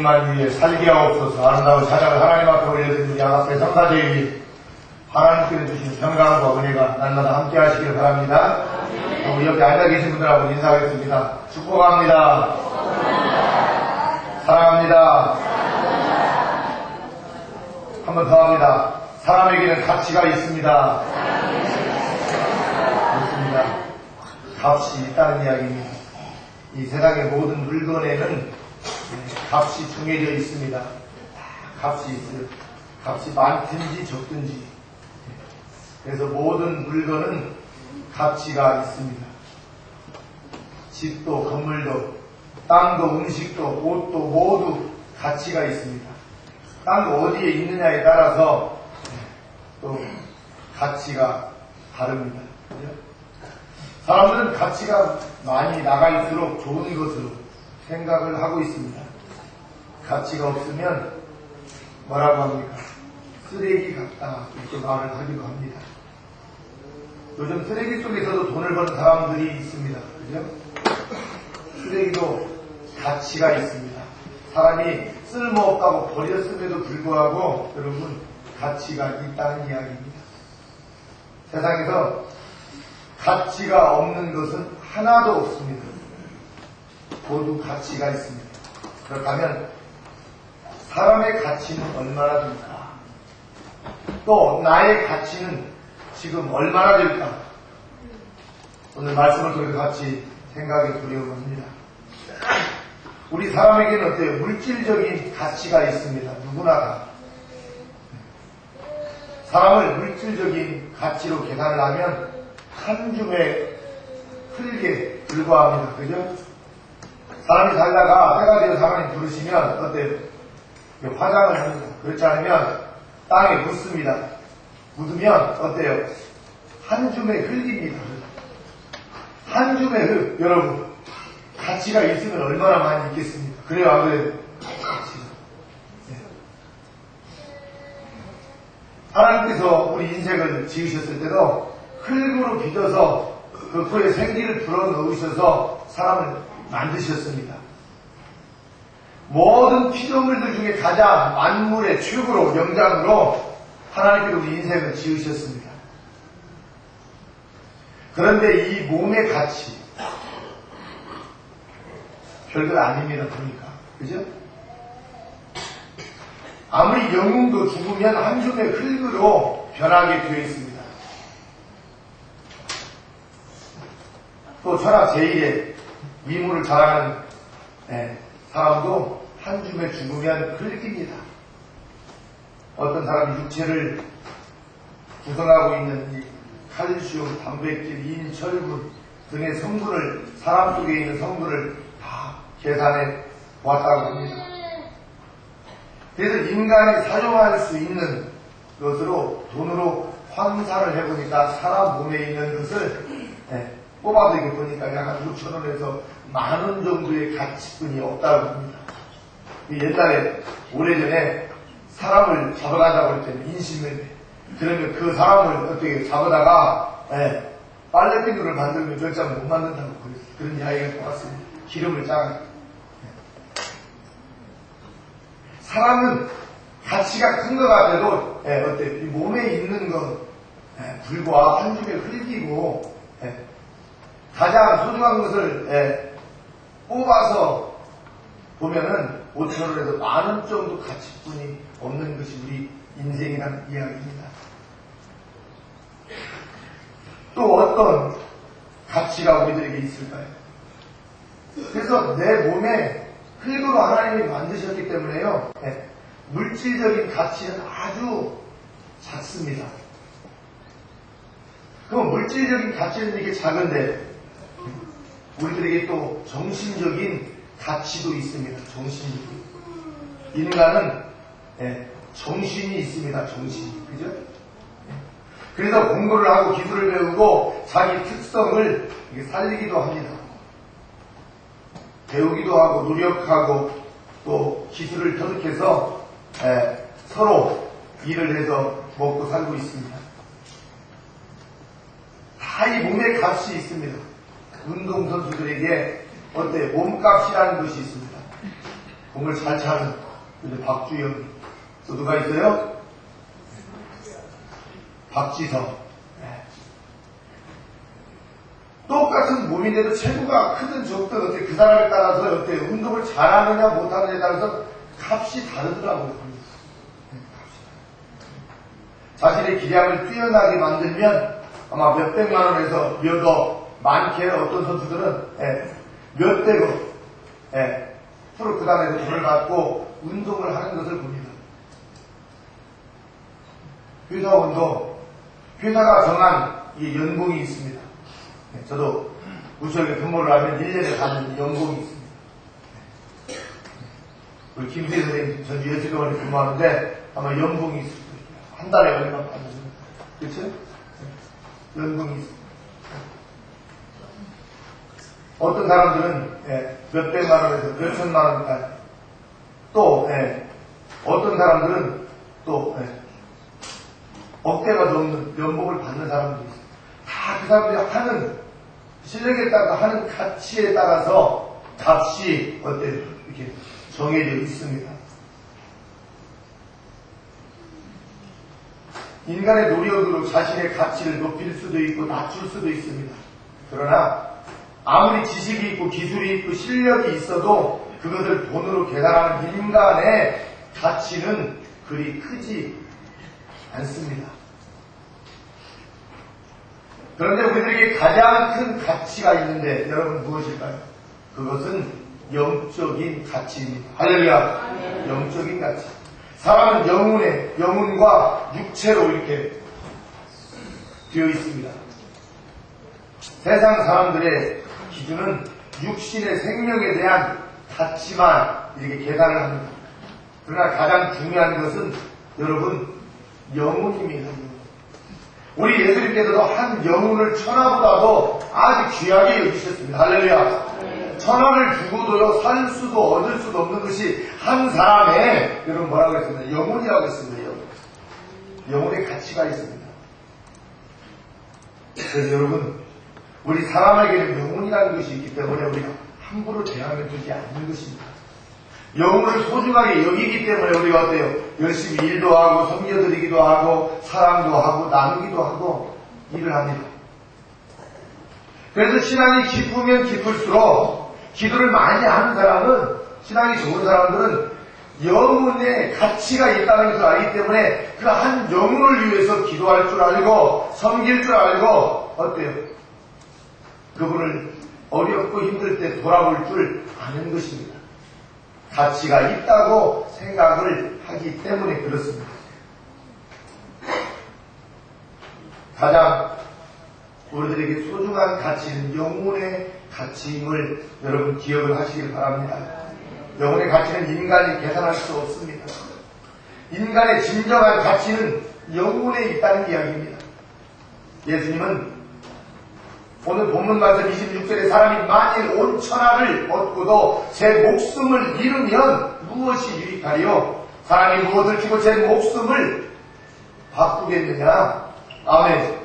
주님만 위해 살게 하옵소서. 아름다운 찬양을 하나님 앞에 올려드리는 양 앞에 성사되이 하나님께서 주신 평강과 은혜가 날마다 함께 하시길 바랍니다. 우리 옆에 앉아 계신 분들하고 인사하겠습니다. 축복합니다. 사랑합니다. 한 번 더 합니다. 사람에게는 가치가 있습니다. 그렇습니다. 값이 있다는 이야기입니다. 이 세상의 모든 물건에는 값이 정해져 있습니다. 값이 있어요. 값이 많든지 적든지. 그래서 모든 물건은 가치가 있습니다. 집도 건물도 땅도 음식도 옷도 모두 가치가 있습니다. 땅도 어디에 있느냐에 따라서 또 가치가 다릅니다. 사람들은 가치가 많이 나갈수록 좋은 것으로 생각을 하고 있습니다. 가치가 없으면 뭐라고 합니까? 쓰레기 같다 이렇게 말을 하기도 합니다. 요즘 쓰레기 속에서도 돈을 버는 사람들이 있습니다. 그죠? 쓰레기도 가치가 있습니다. 사람이 쓸모없다고 버렸음에도 불구하고 여러분 가치가 있다는 이야기입니다. 세상에서 가치가 없는 것은 하나도 없습니다. 모두 가치가 있습니다. 그렇다면 사람의 가치는 얼마나 될까? 또 나의 가치는 지금 얼마나 될까? 오늘 말씀을 통해서 같이 생각해 보려고 합니다. 우리 사람에게는 어때요? 물질적인 가치가 있습니다. 누구나 다. 사람을 물질적인 가치로 계산을 하면 한 줌의 흙에 불과합니다. 그죠? 사람이 살다가 때가 되어 하나님 부르시면 어때요? 화장을 합니다. 그렇지 않으면 땅에 묻습니다. 묻으면 어때요? 한 줌의 흙입니다. 한 줌의 흙, 여러분 가치가 있으면 얼마나 많이 있겠습니까? 그래요, 안 그래요? 가치가. 네. 하나님께서 우리 인생을 지으셨을 때도 흙으로 빚어서 그 코에 생기를 불어넣으셔서 사람을 만드셨습니다. 모든 피조물들 중에 가장 만물의 최고로 영장으로 하나님께서 우리 인생을 지으셨습니다. 그런데 이 몸의 가치 별것 아닙니다. 보니까 그죠? 아무리 영웅도 죽으면 한 줌의 흙으로 변하게 되어 있습니다. 또 천하 제1의 미모를 자랑하는 사람도 한 줌에 죽으면 흙입니다. 어떤 사람이 육체를 구성하고 있는 이 칼슘, 단백질, 인, 철분 등의 성분을 사람 속에 있는 성분을 다 계산해 보았다고 합니다. 그래서 인간이 사용할 수 있는 것으로 돈으로 환산을 해보니까 사람 몸에 있는 것을 뽑아서 이렇게 보니까 약 한 6,000원에서 10,000원 정도의 가치뿐이 없다고 합니다. 옛날에 오래전에 사람을 잡아간다고 했더니 인신을 그러면 그 사람을 어떻게 잡아다가 빨래비누를 만들면 몇 장을 못 만든다고 그런 이야기가 나왔습니다. 기름을 짜가. 사람은 가치가 큰 것 같아도 어때? 이 몸에 있는 것 불과 한 줌의 흙이고 가장 소중한 것을 뽑아서 보면은 5,000원에서 10,000원 정도 가치뿐이 없는 것이 우리 인생이라는 이야기입니다. 또 어떤 가치가 우리들에게 있을까요? 그래서 내 몸에 흙으로 하나님이 만드셨기 때문에요. 물질적인 가치는 아주 작습니다. 그럼 물질적인 가치는 이렇게 작은데 우리들에게 또 정신적인 가치도 있습니다. 정신적인. 인간은 정신이 있습니다. 정신이. 그죠? 그래서 공부를 하고 기술을 배우고 자기 특성을 살리기도 합니다. 배우기도 하고 노력하고 또 기술을 터득해서 서로 일을 해서 먹고 살고 있습니다. 다 이 몸의 값이 있습니다. 운동선수들에게 어때? 몸값이라는 것이 있습니다. 공을 잘 차는 박주영. 또 누가 있어요? 박지성. 똑같은 몸인데도 체구가 크든 적든 어때 그 사람에 따라서 어때 운동을 잘하느냐 못하느냐에 따라서 값이 다르더라고요. 자신의 기량을 뛰어나게 만들면 아마 몇백만 원에서 더 많게 어떤 선수들은 몇백억 프로 구단에서 돈을 받고 운동을 하는 것을 봅니다. 회사원도 회사가 정한 이 연봉이 있습니다. 저도 구청에 근무를 하면 1년에 받는 연봉이 있습니다. 우리 김수희 선생님 전 여직원에 근무하는데 아마 연봉이 있을 거예요. 한 달에 얼마 받는 그렇죠? 연봉이 있습니다. 어떤 사람들은 몇백만 원에서 몇천만 원까지 또 어떤 사람들은 또 억대가 넘는 연봉을 받는 사람들이 있어요. 다 그 사람들이 하는 실력에 따라 하는 가치에 따라서 값이 어때요? 이렇게 정해져 있습니다. 인간의 노력으로 자신의 가치를 높일 수도 있고 낮출 수도 있습니다. 그러나 아무리 지식이 있고 기술이 있고 실력이 있어도 그것을 돈으로 계산하는 인간의 가치는 그리 크지 않습니다. 그런데 우리들에게 가장 큰 가치가 있는데 여러분 무엇일까요? 그것은 영적인 가치입니다. 할렐루야. 영적인 가치. 사람은 영혼과 육체로 이렇게 되어 있습니다. 세상 사람들의 기준은 육신의 생명에 대한 가치만 이렇게 계산을 합니다. 그러나 가장 중요한 것은 여러분 영혼입니다. 우리 예수님께서도 한 영혼을 천하보다도 아주 귀하게 여기셨습니다. 할렐루야. 천하를 주고도요 살 수도 얻을 수도 없는 것이 한 사람의 여러분 뭐라고 했습니까? 영혼이라고 했습니다. 영혼의 가치가 있습니다. 그래서 여러분 우리 사람에게는 영혼이라는 것이 있기 때문에 우리가 함부로 대하면 되지 않는 것입니다. 영혼을 소중하게 여기기 때문에 우리가 어때요? 열심히 일도 하고 섬겨드리기도 하고 사랑도 하고 나누기도 하고 일을 합니다. 그래서 신앙이 깊으면 깊을수록 기도를 많이 하는 사람은 신앙이 좋은 사람들은 영혼의 가치가 있다는 것을 알기 때문에 그 한 영혼을 위해서 기도할 줄 알고 섬길 줄 알고 어때요? 그분을 어렵고 힘들 때 돌아볼 줄 아는 것입니다. 가치가 있다고 생각을 하기 때문에 그렇습니다. 가장 우리들에게 소중한 가치는 영혼의 가치임을 여러분 기억을 하시길 바랍니다. 영혼의 가치는 인간이 계산할 수 없습니다. 인간의 진정한 가치는 영혼에 있다는 이야기입니다. 예수님은 오늘 본문 말씀 26절에 사람이 만일 온 천하를 얻고도 제 목숨을 잃으면 무엇이 유익하리요? 사람이 무엇을 주고 제 목숨을 바꾸겠느냐? 아멘.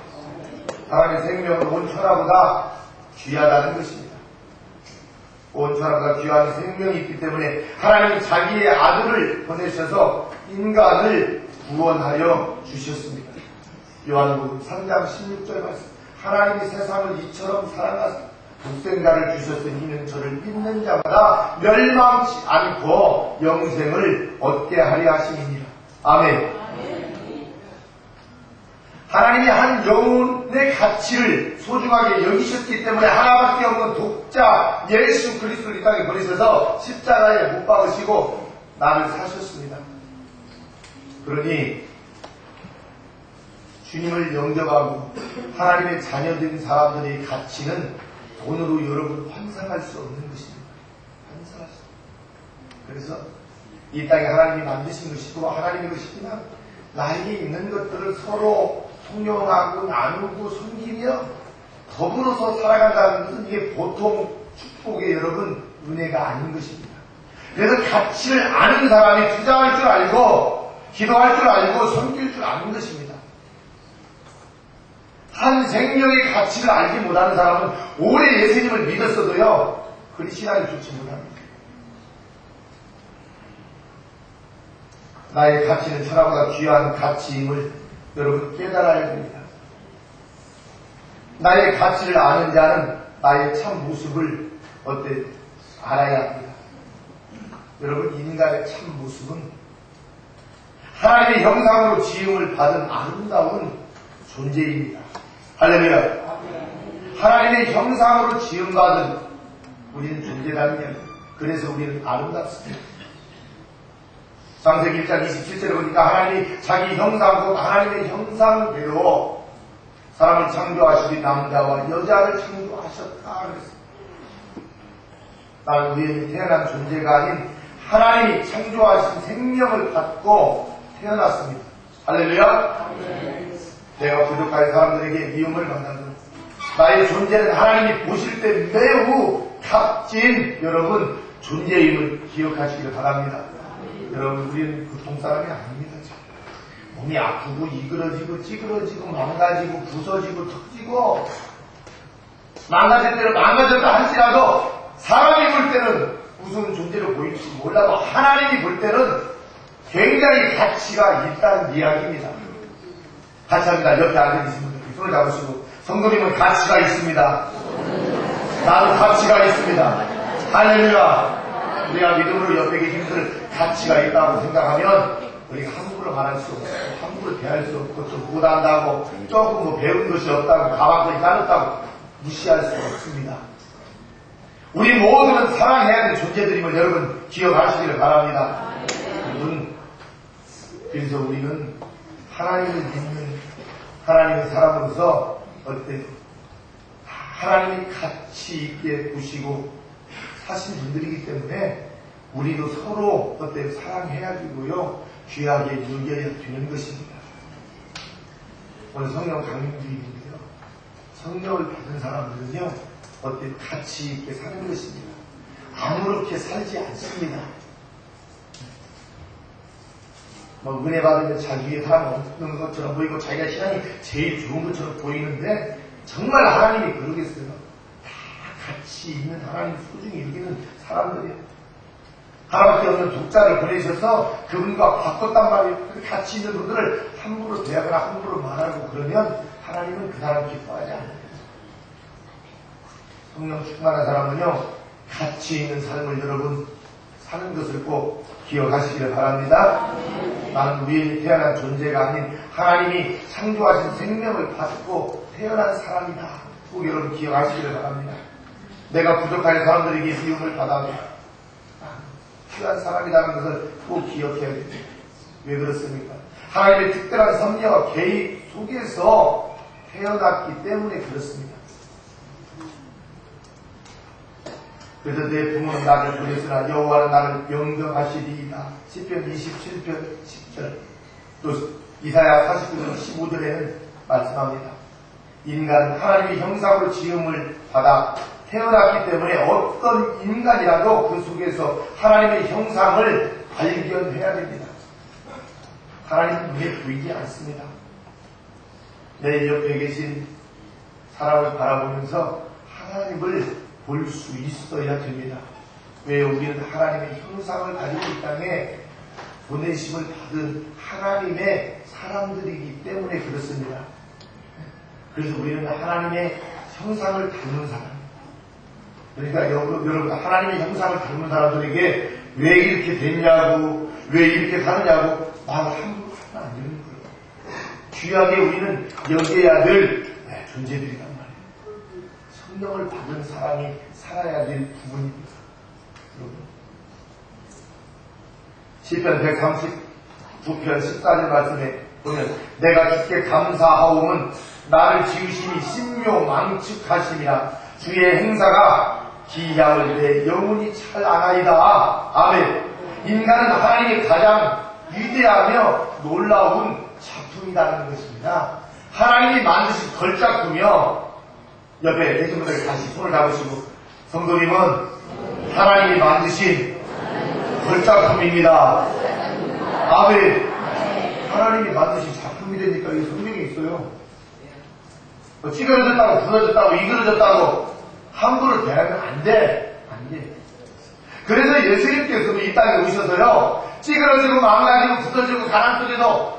사람의 생명은 온 천하보다 귀하다는 것입니다. 온 천하보다 귀한 생명이 있기 때문에 하나님은 자기의 아들을 보내셔서 인간을 구원하여 주셨습니다. 요한복음 3장 16절 말씀. 하나님이 세상을 이처럼 사랑하사 독생자를 주셨으니 이는 저를 믿는 자마다 멸망치 않고 영생을 얻게 하려 하심이니라. 아멘. 하나님이 한 영혼의 가치를 소중하게 여기셨기 때문에 하나밖에 없는 독자 예수 그리스도를 이 땅에 보내셔서 십자가에 못 박으시고 나를 사셨습니다. 그러니 주님을 영접하고 하나님의 자녀된 사람들의 가치는 돈으로 여러분 환산할 수 없는 것입니다. 환산할 수 없습니다. 그래서 이 땅에 하나님이 만드신 것이고 하나님의 것이지만 나에게 있는 것들을 서로 통용하고 나누고 섬기며 더불어서 살아간다는 것은 이게 보통 축복의 여러분 은혜가 아닌 것입니다. 그래서 가치를 아는 사람이 투자할 줄 알고 기도할 줄 알고 섬길 줄 아는 것입니다. 한 생명의 가치를 알지 못하는 사람은 오래 예수님을 믿었어도요 그리 신앙이 좋지 못합니다. 나의 가치는 천하보다 귀한 가치임을 여러분 깨달아야 됩니다. 나의 가치를 아는 자는 나의 참 모습을 알아야 합니다. 여러분, 인간의 참 모습은 하나님의 형상으로 지음을 받은 아름다운 존재입니다. 할렐루야. 하나님의 형상으로 지음받은 우리는 존재라는 게 그래서 우리는 아름답습니다. 창세기 1장 27절에 보니까 하나님이 자기 형상으로 하나님의 형상대로 사람을 창조하시기 남자와 여자를 창조하셨다 그랬습니다. 나는 우연히 태어난 존재가 아닌 하나님이 창조하신 생명을 받고 태어났습니다. 할렐루야. 내가 부족한 사람들에게 미움을 받는 나의 존재는 하나님이 보실 때 매우 값진 여러분 존재임을 기억하시길 바랍니다. 여러분, 우리는 보통 사람이 아닙니다. 몸이 아프고 이그러지고 찌그러지고 망가지고 부서지고 턱지고 망가질 때는 망가졌다 할지라도 사람이 볼 때는 무슨 존재로 보일지 몰라도 하나님이 볼 때는 굉장히 가치가 있다는 이야기입니다. 같이 합니다. 옆에 앉아계신 분들 손을 잡으시고 성도님은 가치가 있습니다. 나는 가치가 있습니다. 할렐루야. 우리가 믿음으로 옆에 계신 분들 가치가 있다고 생각하면 우리가 함부로 말할 수 없고 함부로 대할 수 없고 좀 못한다고 조금 배운 것이 없다고 가방끈이 짧았다고 무시할 수 없습니다. 우리 모두는 사랑해야 될 존재들임을 여러분 기억하시기를 바랍니다. 여러분, 그래서 우리는 하나님을 믿는 하나님의 사람으로서 하나님이 가치 있게 보시고 사신 분들이기 때문에 우리도 서로 사랑해야 되고요, 귀하게 여겨야 되는 것입니다. 오늘 성령 강림주일인데요, 성령을 받은 사람들은요 가치 있게 사는 것입니다. 아무렇게 살지 않습니다. 은혜 받으면 자기 위에 사람 없는 것처럼 보이고 자기가 신앙이 제일 좋은 것처럼 보이는데 정말 하나님이 그러겠어요? 다 가치 있는 하나님 소중히 여기는 사람들이에요. 하나밖에 없는 독자를 보내셔서 그분과 바꿨단 말이에요. 가치 있는 분들을 함부로 대하거나 함부로 말하고 그러면 하나님은 그 사람 기뻐하지 않아요. 성령 충만한 사람은요 가치 있는 삶을 여러분 사는 것을 꼭 기억하시기를 바랍니다. 나는 우연히 태어난 존재가 아닌 하나님이 창조하신 생명을 받고 태어난 사람이다. 꼭 여러분 기억하시기를 바랍니다. 내가 부족한 사람들에게 미움을 받아도 필요한 사람이라는 것을 꼭 기억해야 됩니다. 왜 그렇습니까? 하나님의 특별한 섭리와 계획 속에서 태어났기 때문에 그렇습니다. 그래서 내 부모는 나를 보냈으나 여호와는 나를 영접하시리이다. 시편 27편 10절 또 이사야 49편 15절에는 말씀합니다. 인간은 하나님의 형상으로 지음을 받아 태어났기 때문에 어떤 인간이라도 그 속에서 하나님의 형상을 발견해야 됩니다. 하나님 눈에 보이지 않습니다. 내 옆에 계신 사람을 바라보면서 하나님을 볼 수 있어야 됩니다. 왜? 우리는 하나님의 형상을 가지고 이 땅에 보내심을 받은 하나님의 사람들이기 때문에 그렇습니다. 그래서 우리는 하나님의 형상을 닮은 사람, 그러니까 여러분 하나님의 형상을 닮은 사람들에게 왜 이렇게 됐냐고 왜 이렇게 사느냐고 말을 함부로 하면 안 되는 거예요. 귀하게 우리는 여겨야 될 존재들이란 말이에요. 성령을 받은 사람이 살아야 될 부분입니다. 시편 139편 14절 말씀에 보면 내가 주께 감사하오면 나를 지으심이 신묘망측하심이라 주의 행사가 기약을 내 영혼이 찬란하이다. 아멘. 인간은 하나님의 가장 위대하며 놀라운 작품이라는 것입니다. 하나님이 만드신 걸작품이요. 옆에 계신 분들 다시 손을 잡으시고 성도님은 하나님이 만드신 걸작품입니다. 아멘. 하나님이 만드신 작품이 되니까 이 성경에 있어요. 찌그러졌다고 부러졌다고 이그러졌다고 함부로 대하면 안 돼. 안 돼. 그래서 예수님께서도 이 땅에 오셔서요, 찌그러지고 망가지고 부서지고 가난 속에서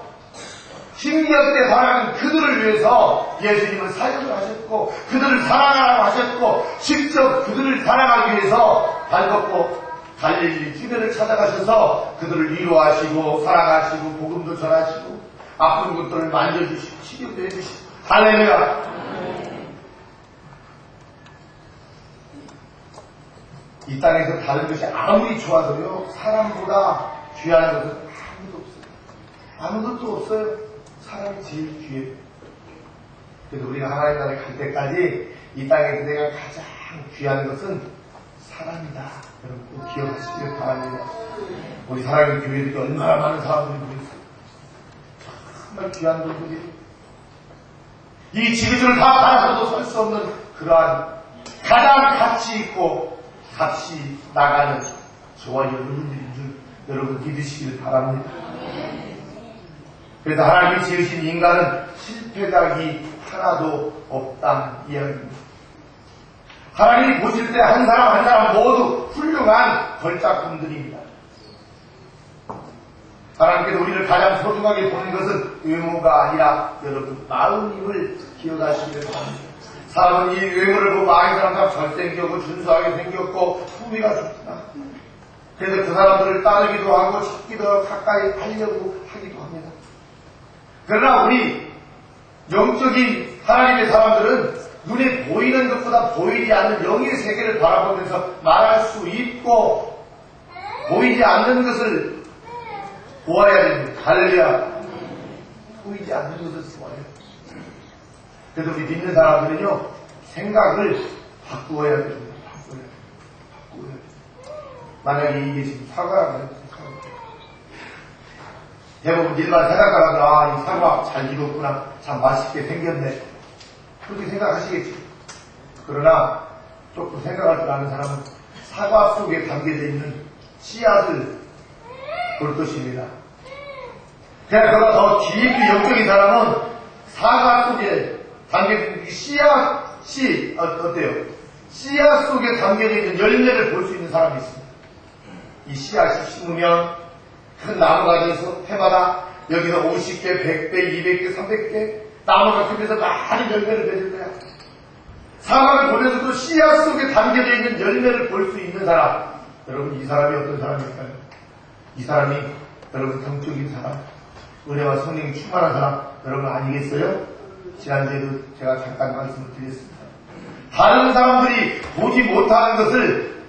힘겹게 살아가는 그들을 위해서 예수님은 사역을 하셨고, 그들을 사랑하라고 하셨고, 직접 그들을 사랑하기 위해서 발벗고 갈릴리 주변을 찾아가셔서 그들을 위로하시고 사랑하시고 복음도 전하시고 아픈 것들을 만져주시고 치료도 해주시고. 할렐루야. 이 땅에서 다른 것이 아무리 좋아도요, 사람보다 귀한 것은 아무도 없어요. 아무것도 없어요. 사람이 제일 귀해요. 그래서 우리가 하나님 나라에 갈 때까지 이 땅에서 내가 가장 귀한 것은 사람이다. 여러분 꼭 기억하시길 바랍니다. 우리 사랑하는 교회들이 얼마나 많은 사람들이 모였어요. 정말 귀한 분들이 이 지구를 다 팔아서도 설 수 없는 그러한 가장 가치 있고 값이 나가는 저와 여러분들인 줄 여러분 믿으시길 바랍니다. 그래서 하나님이 지으신 인간은 실패작이 하나도 없다는 이야기입니다. 하나님이 보실 때 한 사람 한 사람 모두 훌륭한 걸작품들입니다. 하나님께서 우리를 가장 소중하게 보는 것은 외모가 아니라 여러분 마음임을 기억하시길 바랍니다. 사람은 이 외모를 보고 이 사람 참 잘생겼고 준수하게 생겼고 품위가 좋구나. 그래서 그 사람들을 따르기도 하고 찾기도 하고 가까이 하려고 하기도 합니다. 그러나 우리 영적인 하나님의 사람들은 눈에 보이는 것보다 보이지 않는 영의 세계를 바라보면서 말할 수 있고 보이지 않는 것을 보아야 됩니다. 할렐루야. 보이지 않는 것을 보아야 됩니다. 그래서 우리 믿는 사람들은요, 생각을 바꾸어야 됩니다. 바꾸어야 됩니다. 만약에 이게 지금 사과라고 대부분 일반 생각가라들 이 사과 잘 익었구나, 참 맛있게 생겼네, 그렇게 생각하시겠죠. 그러나 조금 생각할 줄 아는 사람은 사과 속에 담겨져 있는 씨앗을 볼 것입니다. 그러나 더 깊이 영적인 사람은 사과 속에 담겨져 있는 씨앗이 어때요? 씨앗 속에 담겨져 있는 열매를 볼 수 있는 사람이 있습니다. 이 씨앗이 심으면 큰 나무가 돼서 해마다 여기서 50개, 100개, 200개, 300개 나무가 크면서 많은 열매를 맺을 거야. 사과를 보면서도 씨앗 속에 담겨져 있는 열매를 볼 수 있는 사람. 여러분 이 사람이 어떤 사람일까요? 이 사람이 여러분 영적인 사람, 은혜와 성령이 충만한 사람 여러분 아니겠어요? 지난주에도 제가 잠깐 말씀을 드렸습니다. 다른 사람들이 보지 못하는 것을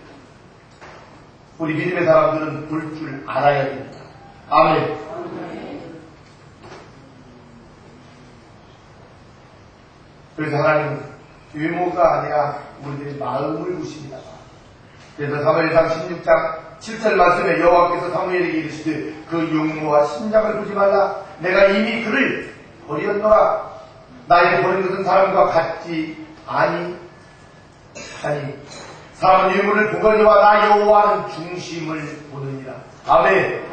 우리 믿음의 사람들은 볼 줄 알아야 됩니다. 아멘. 그래서 하나님은 외모가 아니라 우리들의 마음을 보십니다. 그래서 사무엘상 16장 7절 말씀에 여호와께서 사무엘에게 이르시되 그 용모와 심장을 보지 말라. 내가 이미 그를 버렸노라. 나의 버린 것은 사람과 같지 아니하니 사람은 외모를 보거니와 나 여호와는 중심을 보느니라. 아멘.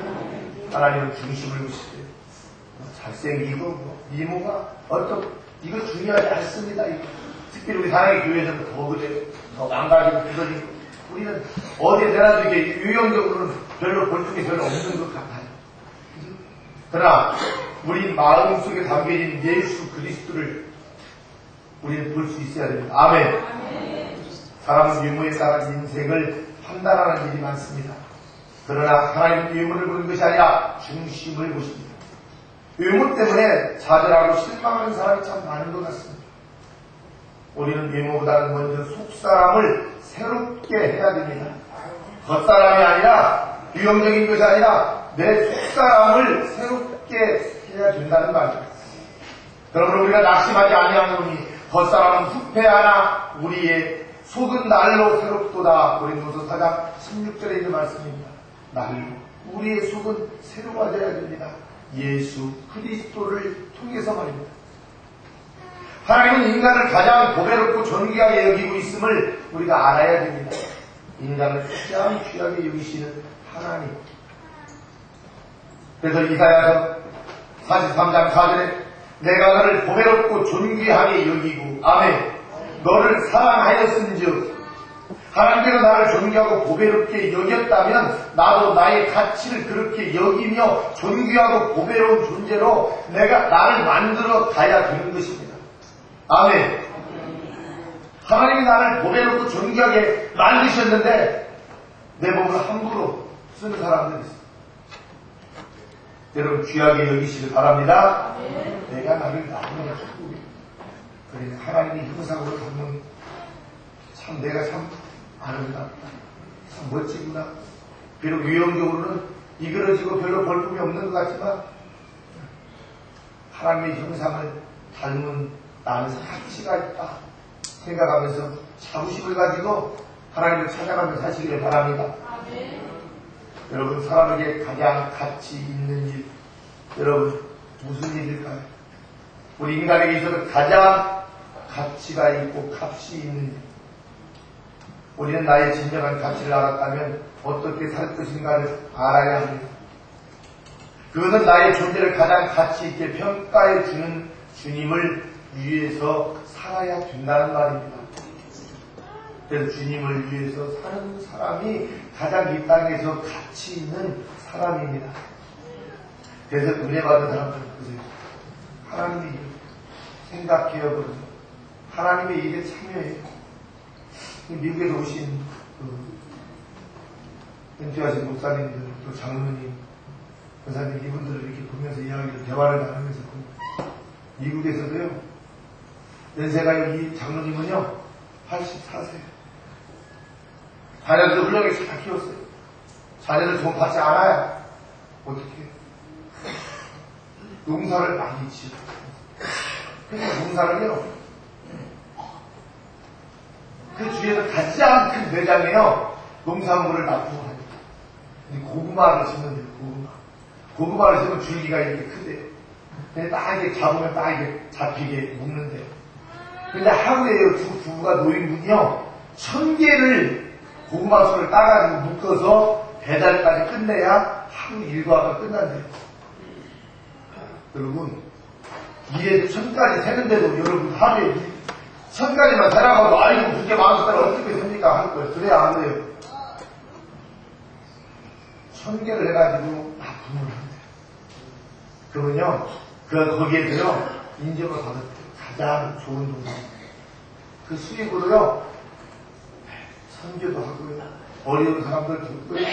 하나님은 중심을 보시되 잘생기고 미모가 이거 중요하지 않습니다. 특별히 우리 사랑의 교회에서는 더 그래요. 더 망가지고 부서지고 우리는 어디에 대라도 이게 유형적으로는 별로 볼 쪽이 별로 없는 것 같아요. 그러나 우리 마음속에 담겨진 예수 그리스도를 우리는 볼 수 있어야 됩니다. 아멘. 사람은 외모에 따라 인생을 판단하는 일이 많습니다. 그러나 하나님은 외모를 보는 것이 아니라 중심을 보십니다. 외모 때문에 좌절하고 실망하는 사람이 참 많은 것 같습니다. 우리는 외모보다는 먼저 속사람을 새롭게 해야 됩니다. 겉사람이 아니라 유형적인 것이 아니라 내 속사람을 새롭게 해야 된다는 말입니다. 그러므로 우리가 낙심하지 아니하노니 겉사람은 후패하나 우리의 속은 날로 새롭도다. 고린도서 4장 16절에 있는 말씀입니다. 날로 우리의 속은 새로워져야 됩니다. 예수 그리스도를 통해서 말입니다. 하나님은 인간을 가장 보배롭고 존귀하게 여기고 있음을 우리가 알아야 됩니다. 인간을 가장 귀하게 여기시는 하나님. 그래서 이사야서 43장 4절에 내가 너를 보배롭고 존귀하게 여기고 아멘. 너를 사랑하였은즉 하나님께서 나를 존귀하고 보배롭게 여겼다면 나도 나의 가치를 그렇게 여기며 존귀하고 보배로운 존재로 나를 만들어 가야 되는 것입니다. 아멘. 하나님이 나를 보배롭고 존귀하게 만드셨는데 내 몸을 함부로 쓰는 사람들이 있어요. 여러분 귀하게 여기시길 바랍니다. 내가 나를 나누어주고 그러니 하나님이 형상으로 담는 참 내가 참 아름답다. 참 멋지구나. 비록 유형적으로는 이그러지고 별로 볼품이 없는 것 같지만 하나님의 형상을 닮은 나는 가치가 있다 생각하면서 자부심을 가지고 하나님을 찾아가며 사시기를 바랍니다. 여러분 사람에게 가장 가치 있는 일 여러분 무슨 일일까요? 우리 인간에게 있어서 가장 가치가 있고 값이 있는 일. 우리는 나의 진정한 가치를 알았다면 어떻게 살 것인가를 알아야 합니다. 그것은 나의 존재를 가장 가치 있게 평가해 주는 주님을 위해서 살아야 된다는 말입니다. 그래서 주님을 위해서 사는 사람이 가장 이 땅에서 가치 있는 사람입니다. 그래서 은혜 받은 사람들은 보세요. 하나님이 생각해요. 그러죠. 하나님의 일에 참여해요. 미국에서 오신 은퇴하신 목사님들, 또 장로님, 권사님 이분들을 이렇게 보면서 이야기를 대화를 나누면서 미국에서도요. 연세가 이 장로님은요 84세. 자녀들을 훌륭하게 잘 키웠어요. 자녀들 돈 받지 않아요. 어떻게? 농사를 많이 지어. 그러니까 농사를요. 그 주위에서 가장 큰 매장에요. 농산물을 납품을 합니다. 고구마를 심는데요. 고구마를 심으면 줄기가 이렇게 크대요. 근데 딱 이렇게 잡으면 딱 이렇게 잡히게 묶는데요. 근데 하루에요. 부부가 노인분이요. 1000개를 고구마술을 따가지고 묶어서 배달까지 끝내야 하루 일과가 끝난대요. 여러분, 일에도 1000가지 세는데도 여러분 하루에 1000가지만 세라고도 아이고 그렇게 많은 사람 어떻게 됩니까? 할 거예요. 그래야 안 돼요. 1000개를 해가지고 납품을 한대요. 그러면요, 거기에서요, 인정을 받을 때 가장 좋은 동네. 그 수익으로요, 선교도 하고요, 어려운 사람들 돕고요,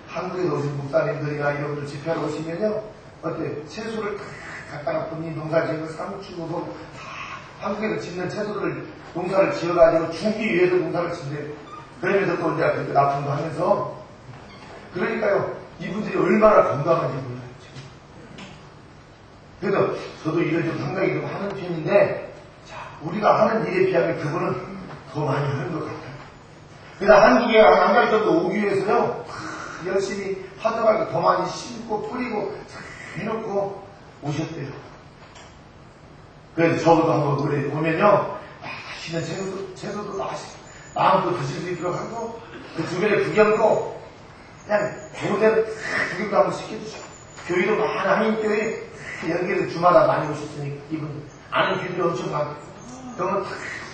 한국에서 오신 목사님들이나 이런 분들 집회하러 오시면요, 어때? 채소를 다 갖다가 본인 농사 지은 거 상추, 뭐, 다 한국에서 짓는 채소들을 농사를 지어가지고 주기 위해서 농사를 짓는데요. 그러면서 또 이제 그렇게 납품도 하면서, 그러니까요, 이분들이 얼마나 건강한지 몰라요. 그래서 저도 일을 좀 상당히 좀 하는 편인데, 자, 우리가 하는 일에 비하면 그분은 더 많이 하는 것 같아요. 그래서 한국에 한 가지 정도 오기 위해서요, 열심히 하다가 더 많이 심고 뿌리고 해놓고 오셨대요. 그래서 저도 한번 그래 보면요, 맛있는 채소도 맛있고, 마음도 드실 수 있도록 하고, 그 주변에 구경도 그냥 좋은데로 구경도 한번 시켜주시고, 교회도 많은 한인교회 여기에서 주마다 많이 오셨으니까 이분 아는 교회들이 엄청 많고, 그러면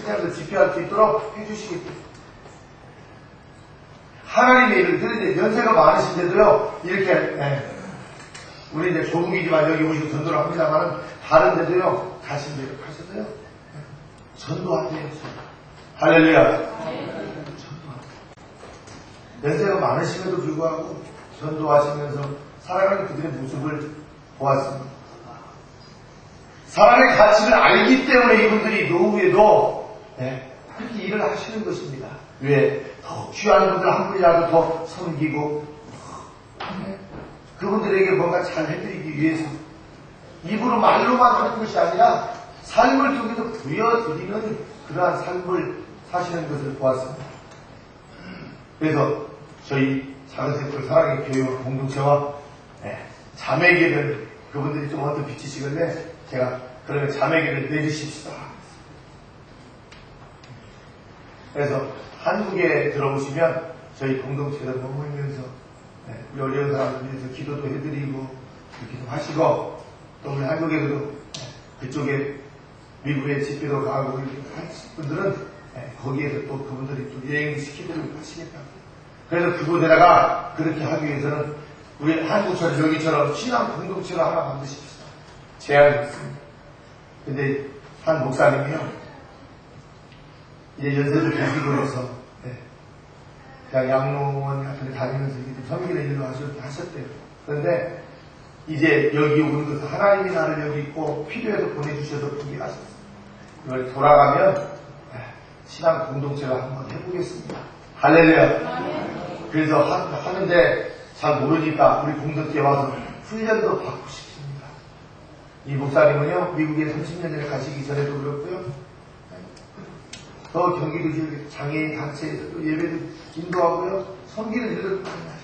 그냥 집회할 수 있도록 해주시겠대요. 하나님의 일을, 그런데 연세가 많으신데도요, 이렇게, 우리 이제 조국이지만 여기 오시고 전도를 합니다만, 다른 데도요, 가신 데로 가셔서요, 전도하세요. 할렐루야. 전도하세요. 연세가 많으심에도 불구하고, 전도하시면서 살아가는 그들의 모습을 보았습니다. 사람의 가치를 알기 때문에 이분들이 노후에도, 그렇게 일을 하시는 것입니다. 왜? 더 귀한 분들 한 분이라도 더 섬기고, 그분들에게 뭔가 잘 해드리기 위해서 입으로 말로만 하는 것이 아니라 삶을 통해서 보여드리는 그러한 삶을 사시는 것을 보았습니다. 그래서 저희 작은 세포 사랑의 교회와 공동체와 자매계를 그분들이 좀 어떤 비치시길래 제가 그러면 자매계를 내주십시다. 그래서 한국에 들어오시면 저희 공동체를 머물면서 우리 어려운 사람들 위해서 기도도 해드리고 이렇게 좀 하시고, 또 우리 한국에서도 그쪽에 미국에 집회도 가고 이렇게 하신 분들은 거기에서 또 그분들이 또 여행도 시키도록 하시겠다고. 그래서 그곳에다가 그렇게 하기 위해서는 우리 한국처럼 여기처럼 신앙 공동체를 하나 만드십시오. 제안이 있습니다. 근데 한 목사님이요, 이제 연세도 계시고 해서 그냥 양로원 같은 데 다니면서 이렇게 섬기는 일로 하셨대요. 그런데 이제 여기 온 것은 하나님이 나를 여기 있고 필요해서 보내주셔서 포기하셨어요. 이걸 돌아가면 신앙 공동체를 한번 해보겠습니다. 할렐루야. 그래서 하는데 잘 모르니까 우리 공동체에 와서 훈련도 받고 싶습니다. 이 목사님은요, 미국에 30년 전에 가시기 전에도 그렇고요, 또 경기도 지역 장애인 단체에서도 예배도 인도하고요, 섬기는 일도 많이 하셔요.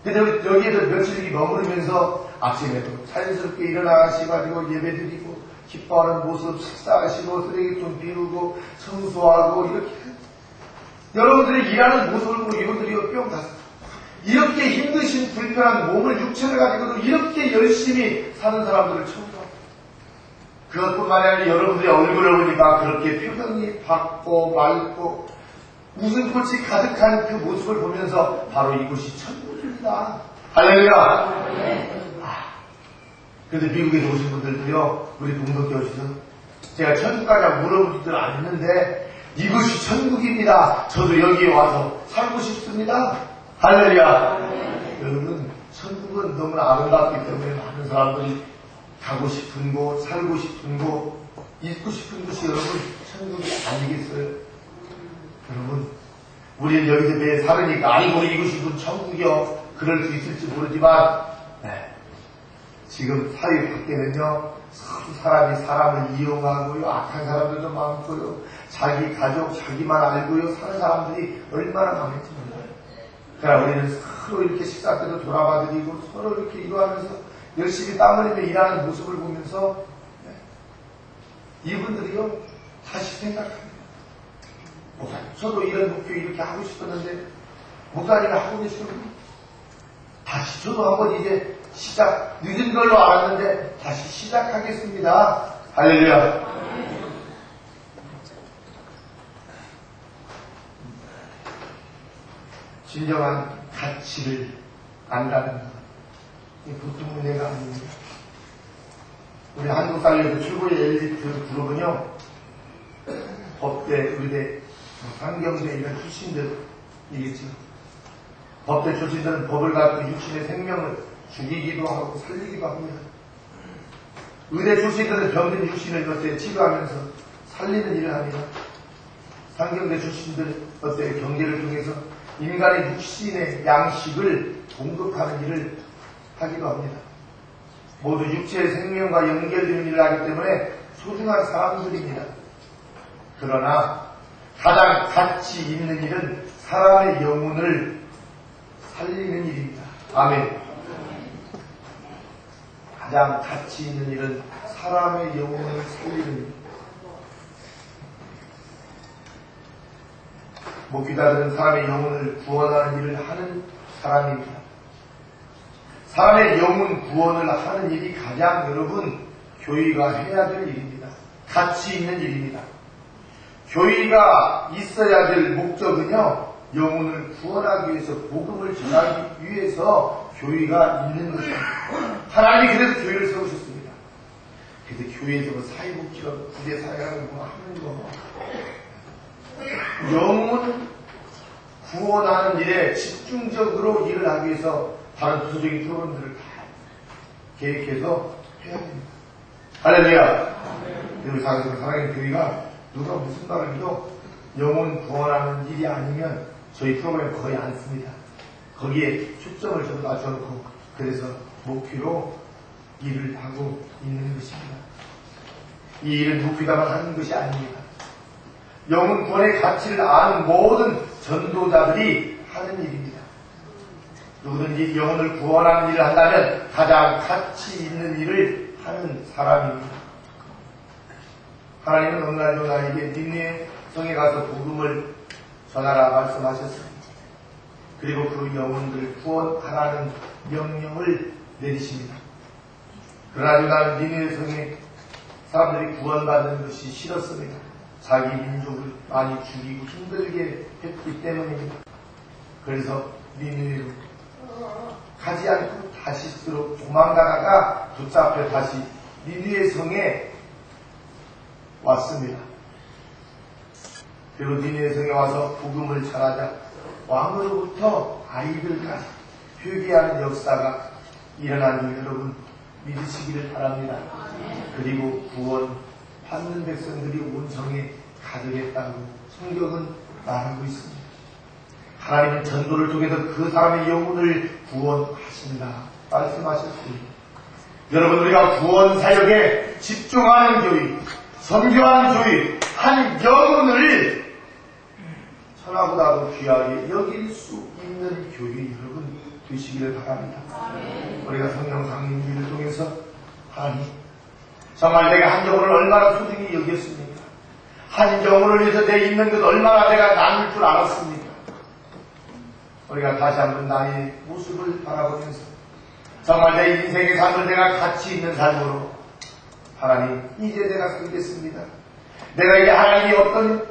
근데 여기에도 며칠 머무르면서 아침에도 자연스럽게 일어나셔가지고 예배드리고 기뻐하는 모습, 식사하시고 쓰레기통 비우고 청소하고 이렇게 여러분들이 일하는 모습을 보고 이분들이 뿅 다 이렇게 힘드신 불편한 몸을 육체를 가지고도 이렇게 열심히 사는 사람들을 처음 봐요. 그것뿐만 아니라 여러분들의 얼굴을 보니까 그렇게 표정이 밝고 맑고 웃음꽃이 가득한 그 모습을 보면서 바로 이곳이 천국입니다. 할렐루야. 그래서 미국에서 오신 분들도요, 우리 공동체 오셔서 제가 천국가냐고 물어보지도 않았는데 이곳이 천국입니다. 저도 여기에 와서 살고 싶습니다. 할렐루야. 여러분, 천국은 너무나 아름답기 때문에 많은 사람들이 가고 싶은 곳, 살고 싶은 곳, 있고 싶은 곳이 여러분 천국이 아니겠어요? 여러분, 우리는 여기서 매일 살으니까 아이고 이곳이 무슨 천국이요, 그럴 수 있을지 모르지만 지금 사회 밖에는요, 사람이 사람을 이용하고요, 악한 사람들도 많고요, 자기 가족, 자기만 알고요, 사는 사람들이 얼마나 많은지 몰라요. 그러나 우리는 서로 이렇게 식사 때도 돌아봐드리고, 서로 이렇게 일하면서 열심히 땀 흘리며 일하는 모습을 보면서, 이분들이요, 다시 생각합니다. 목사님, 저도 이런 목표 이렇게 하고 싶었는데, 목사님이 하고 계시는 다시 저도 한번 이제 시작, 늦은 걸로 알았는데 다시 시작하겠습니다. 할렐루야. 진정한 가치를 안다는 것, 이 보통 은혜가 아닙니다. 우리 한국사회에서 최고의 엘리트 그룹은요, 법대, 의대, 상경대 이런 출신들이겠죠. 법대 출신들은 법을 갖고 육신의 생명을 죽이기도 하고 살리기도 합니다. 의대 출신들은 병든 육신을 어때 치료하면서 살리는 일을 합니다. 상경대 출신들은 어때 경제를 통해서 인간의 육신의 양식을 공급하는 일을 하기도 합니다. 모두 육체의 생명과 연결되는 일을 하기 때문에 소중한 사람들입니다. 그러나 가장 가치 있는 일은 사람의 영혼을 살리는 일입니다. 아멘. 가장 가치 있는 일은 사람의 영혼을 살리는 일. 목기다들은 사람의 영혼을 구원하는 일을 하는 사람입니다. 사람의 영혼 구원을 하는 일이 가장 여러분 교회가 해야 될 일입니다. 가치 있는 일입니다. 교회가 있어야 될 목적은요, 영혼을 구원하기 위해서, 복음을 전하기 위해서 교회가 있는 것입니다. 하나님이 그래서 교회를 세우셨습니다. 그래서 교회에서 사회복지로 부대 사회하는 거 하는 거, 영혼 구원하는 일에 집중적으로 일을 하기 위해서 다른 부수적인 프로그램들을 다 계획해서 해야 됩니다. 할렐루야. 그리고 사랑하는 교회가 누가 무슨 말을 해도 영혼 구원하는 일이 아니면 저희 프로그램 거의 안 씁니다. 거기에 초점을 좀 맞춰놓고 그래서 목표로 일을 하고 있는 것입니다. 이 일은 목표다만 하는 것이 아닙니다. 영혼 구원의 가치를 아는 모든 전도자들이 하는 일입니다. 누구든지 영혼을 구원하는 일을 한다면 가장 가치 있는 일을 하는 사람입니다. 하나님은 어느 날도 나에게 니네 성에 가서 복음을 전하라 말씀하셨습니다. 그리고 그 영혼들을 구원하라는 명령을 내리십니다. 그러나 나는 니네 성에 사람들이 구원받는 것이 싫었습니다. 자기 민족을 많이 죽이고 힘들게 했기 때문입니다. 그래서 니느웨로 가지 않고 다시스로 도망가다가 붙잡혀 다시 니느웨 성에 왔습니다. 그리고 니느웨 성에 와서 복음을 전하자 왕으로부터 아이들까지 회개하는 역사가 일어난 줄 여러분 믿으시기를 바랍니다. 그리고 구원 받는 백성들이 온 성에 가득했다고 성경은 말하고 있습니다. 하나님은 전도를 통해서 그 사람의 영혼을 구원하신다 말씀하셨습니다. 여러분 우리가 구원 사역에 집중하는 교회, 선교하는 교회, 한 영혼을 천하보다도 귀하게 여길 수 있는 교회 여러분 되시기를 바랍니다. 우리가 성령 강림기를 통해서 하나님 정말 내가 한 영혼을 얼마나 소중히 여겼습니까? 한 영혼을 위해서 내 있는 것 얼마나 내가 나눌 줄 알았습니까? 우리가 다시 한번 나의 모습을 바라보면서 정말 내 인생의 삶을 내가 가치 있는 삶으로 하나님 이제 내가 살겠습니다. 내가 이제 하나님이 어떤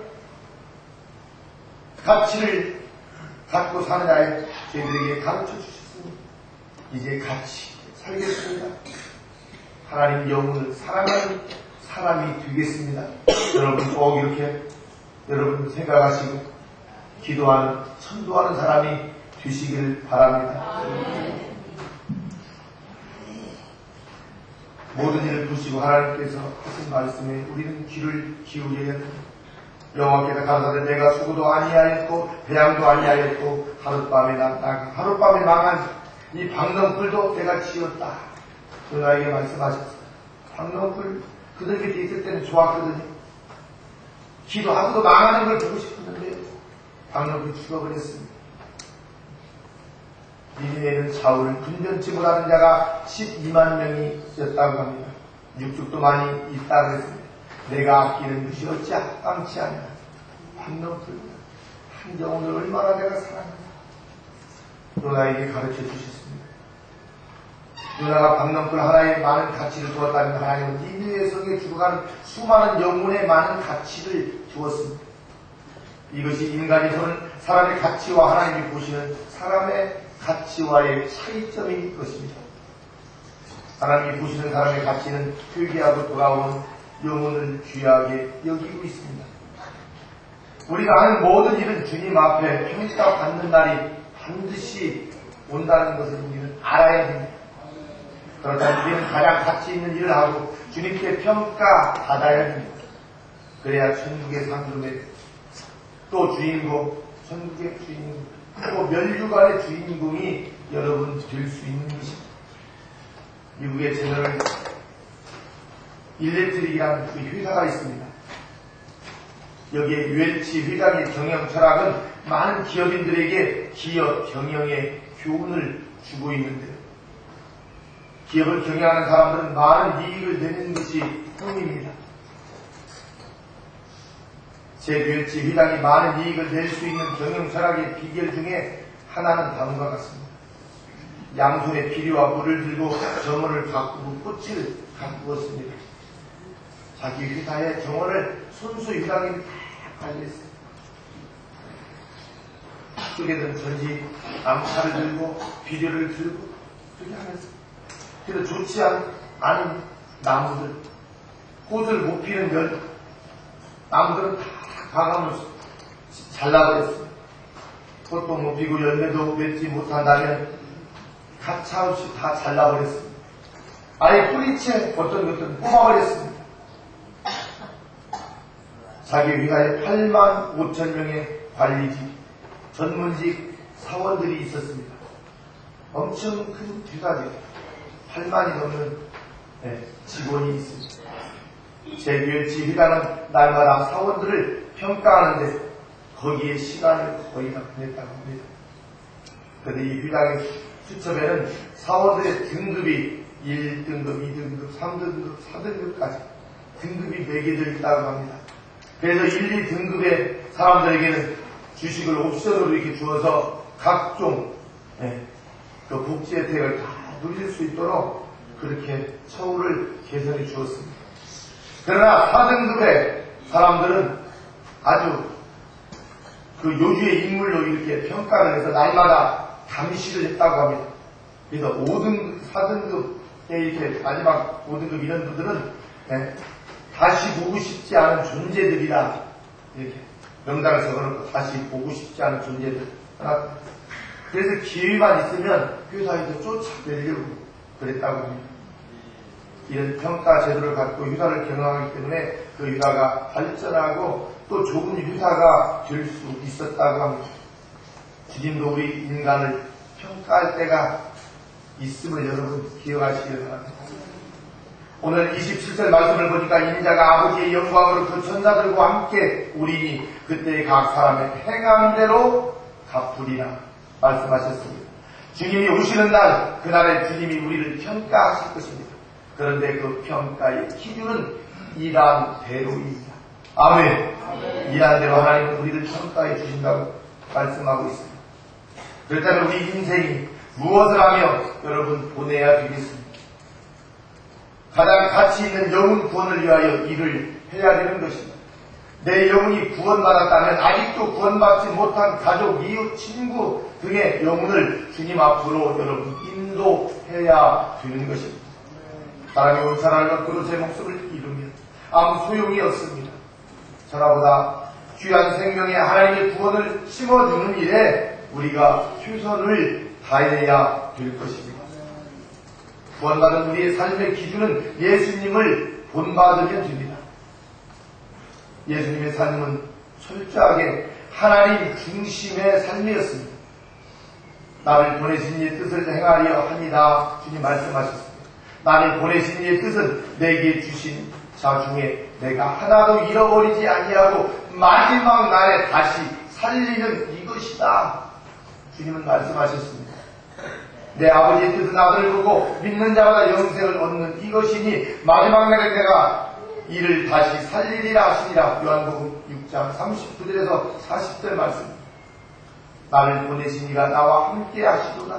가치를 갖고 사느냐에 저희들에게 가르쳐 주셨습니다. 이제 같이 살겠습니다. 하나님 영혼을 사랑하는 사람이 되겠습니다. 여러분 꼭 이렇게 여러분 생각하시고 기도하는 천도하는 사람이 되시기를 바랍니다. 모든 일을 보시고 하나님께서 하신 말씀에 우리는 귀를 기울여야 합니다. 여호와께서 가라사대 내가 수고도 아니하였고 배양도 아니하였고 하룻밤에 망한 이 박넝쿨도 내가 지었다. 그 나에게 말씀하셨어요. 박넝쿨 그들 곁에 있을 때는 좋았거든요. 기도하고도 망하는 걸 보고 싶었는데 박넝쿨 죽어버렸습니다. 니느웨는 사울을 분변치 못하는 자가 12만 명이었다고 합니다. 육축도 많이 있다고 했습니다. 내가 아끼는 것이 어찌 합당치 않냐. 박넝쿨 한 영혼을 얼마나 내가 사랑하냐. 누나에게 가르쳐 주셨습니다. 누나가 박넝쿨 하나의 많은 가치를 주었다면 하나님은 니느웨 성에 죽어가는 수많은 영혼의 많은 가치를 주었습니다. 이것이 인간이 보는 사람의 가치와 하나님이 보시는 사람의 가치와의 차이점인 것입니다. 하나님이 보시는 사람의 가치는 회개하고 돌아온 영혼을 귀하게 여기고 있습니다. 우리가 하는 모든 일은 주님 앞에 평가받는 날이 반드시 온다는 것을 우리는 알아야 됩니다. 그렇다면 우리는 가장 가치 있는 일을 하고 주님께 평가받아야 됩니다. 그래야 천국의 상급에 또 주인공, 천국의 주인공, 또 멸류관의 주인공이 여러분 될 수 있는 것입니다. 미국의 제너럴 일렉트릭이라는 그 회사가 있습니다. 여기에 웰치 회장의 경영 철학은 많은 기업인들에게 기업 경영의 교훈을 주고 있는데요. 기업을 경영하는 사람들은 많은 이익을 내는 것이 꿈입니다. 제 웰치 회장이 많은 이익을 낼 수 있는 경영 철학의 비결 중에 하나는 다음과 같습니다. 양손에 비료와 물을 들고 정원을 가꾸고 꽃을 가꾸었습니다. 자기 회사의 정원을 손수 회장이 다 관리했습니다. 쪽에는 전지 암차를 들고 비료를 들고 그렇게 하면서 그래도 좋지 않은 나무들, 꽃을 못 피는 열 나무들은 다 강함을 잘라버렸습니다. 꽃도 못 피고 열매도 맺지 못한다면 가차없이 다 잘라버렸습니다. 아예 뿌리채 어떤 것들은 뽑아버렸습니다. 자기 회사에 8만 5천 명의 관리직, 전문직 사원들이 있었습니다. 엄청 큰 회사죠. 8만이 넘는 직원이 있습니다. 제 웰치 회장은 날마다 사원들을 평가하는데 거기에 시간을 거의 다 보냈다고 합니다. 그런데 이 회장의 수첩에는 사원들의 등급이 1등급, 2등급, 3등급, 4등급까지 등급이 매겨져 있다고 합니다. 그래서 1, 2등급의 사람들에게는 주식을 옵션으로 이렇게 주어서 각종 그 복지 혜택을 다 누릴 수 있도록 그렇게 처우를 개선해 주었습니다. 그러나 4등급의 사람들은 아주 그 요주의 인물로 이렇게 평가를 해서 날마다 감시를 했다고 합니다. 그래서 5등급, 4등급에 이렇게 마지막 5등급 이런 분들은 다시 보고 싶지 않은 존재들이라 이렇게 명단을 적어놓고 다시 보고 싶지 않은 존재들. 그래서 기회만 있으면 교사에서 쫓아내려고 그랬다고 합니다. 이런 평가 제도를 갖고 유사를 경영하기 때문에 그 유사가 발전하고 또 좋은 유사가 될 수 있었다고 합니다. 주님도 우리 인간을 평가할 때가 있음을 여러분 기억하시길 바랍니다. 오늘 27절 말씀을 보니까 인자가 아버지의 영광으로 그 천사들과 함께 오리니 그때 각 사람의 행함대로 갚으리라 말씀하셨습니다. 주님이 오시는 날, 그날에 주님이 우리를 평가하실 것입니다. 그런데 그 평가의 기준은 일한 대로입니다. 아멘. 일한 대로 하나님은 우리를 평가해 주신다고 말씀하고 있습니다. 그렇다면 우리 인생이 무엇을 하며 여러분 보내야 되겠습니까? 가장 가치 있는 영혼 구원을 위하여 일을 해야 되는 것입니다. 내 영혼이 구원받았다면 아직도 구원받지 못한 가족, 이웃, 친구 등의 영혼을 주님 앞으로 여러분 인도해야 되는 것입니다. 사람이 온 사람을 그릇의 목숨을 잃으면 아무 소용이 없습니다. 저나보다 귀한 생명에 하나님의 구원을 심어주는 일에 우리가 최선을 다해야 될 것입니다. 구원받은 우리의 삶의 기준은 예수님을 본받으면 됩니다. 예수님의 삶은 철저하게 하나님 중심의 삶이었습니다. 나를 보내신 이의 뜻을 행하려 합니다. 주님 말씀하셨습니다. 나를 보내신 이의 뜻은 내게 주신 자 중에 내가 하나도 잃어버리지 아니하고 마지막 날에 다시 살리는 이것이다. 주님은 말씀하셨습니다. 내 아버지의 뜻은 아들을 보고 믿는 자마다 영생을 얻는 이것이니 마지막 날에 내가 이를 다시 살리리라 하시니라. 요한복음 6장 39절에서 40절 말씀입니다. 나를 보내신 이가 나와 함께 하시도다.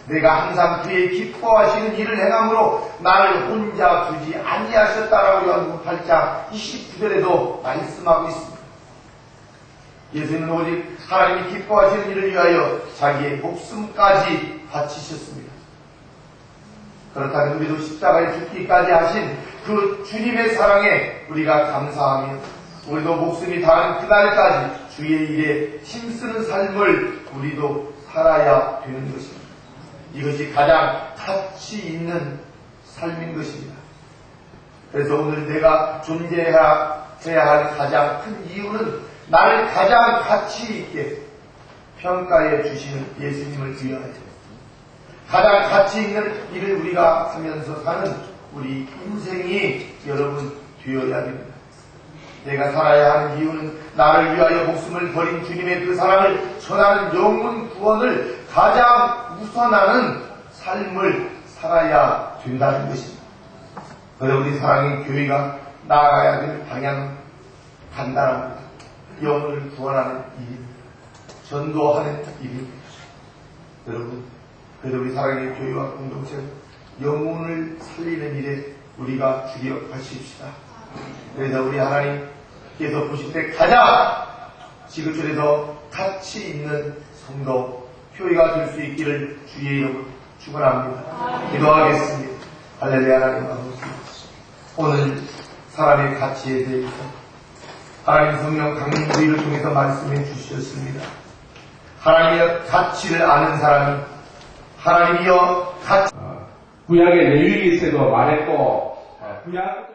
내가 항상 그의 기뻐하시는 일을 행함으로 나를 혼자 두지 아니하셨다라고 요한복음 8장 29절에도 말씀하고 있습니다. 예수님은 오직 하나님이 기뻐하시는 일을 위하여 자기의 목숨까지 바치셨습니다. 그렇다면 우리도 십자가에 죽기까지 하신 그 주님의 사랑에 우리가 감사하며 우리도 목숨이 닿은 그날까지 주의 일에 힘쓰는 삶을 우리도 살아야 되는 것입니다. 이것이 가장 가치 있는 삶인 것입니다. 그래서 오늘 내가 존재해야 할 가장 큰 이유는 나를 가장 가치 있게 평가해 주시는 예수님을 위하여 가장 가치 있는 일을 우리가 하면서 사는 우리 인생이 여러분 되어야 됩니다. 내가 살아야 하는 이유는 나를 위하여 목숨을 버린 주님의 그 사랑을 전하는 영혼 구원을 가장 우선하는 삶을 살아야 된다는 것입니다. 그래서 우리 사랑의 교회가 나아가야 될 방향은 간단합니다. 영혼을 구원하는 일입니다. 전도하는 일입니다. 여러분, 그래서 우리 사랑의 교회와 공동체는 영혼을 살리는 일에 우리가 주력하십시다. 그래서 우리 하나님께서 보실 때 가장 지구촌에서 가치 있는 성도, 교회가 될 수 있기를 주의 이름으로 축원합니다. 기도하겠습니다. 할렐루야. 하나님 아버지, 오늘 사람의 가치에 대해서 하나님 성령 강림 우리를 통해서 말씀해 주셨습니다. 하나님의 가치를 아는 사람이 하나님이여 가치 구약의 레위기에서도 말했고 구약